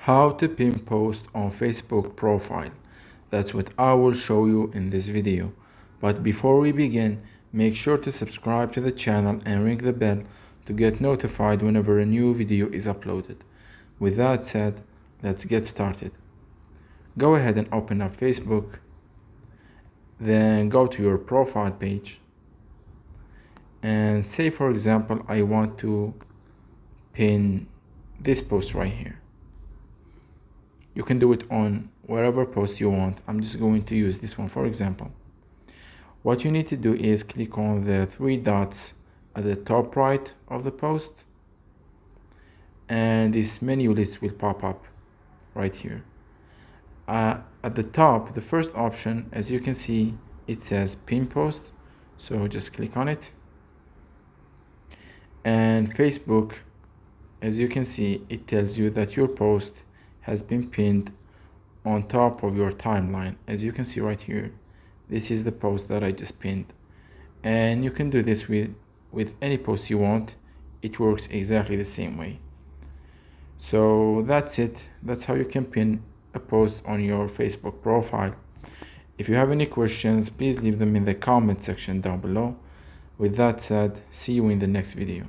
How to pin post on Facebook profile. That's what I will show you in this video. But before we begin, make sure to subscribe to the channel and ring the bell to get notified whenever a new video is uploaded. With that said, let's get started. Go ahead and open up Facebook. Then go to your profile page. And say, for example, I want to pin this post right here. You can do it on wherever post you want. I'm just going to use this one for example. What you need to do is click on the three dots at the top right of the post, and this menu list will pop up right here. At the top, the first option, as you can see, it says pin post, so just click on it. And Facebook, as you can see, it tells you that your post has been pinned on top of your timeline. As you can see right here, this is the post that I just pinned, and you can do this with any post you want. It works exactly the same way. So that's it. That's how you can pin a post on your Facebook profile. If you have any questions, please leave them in the comment section down below. With that said, see you in the next video.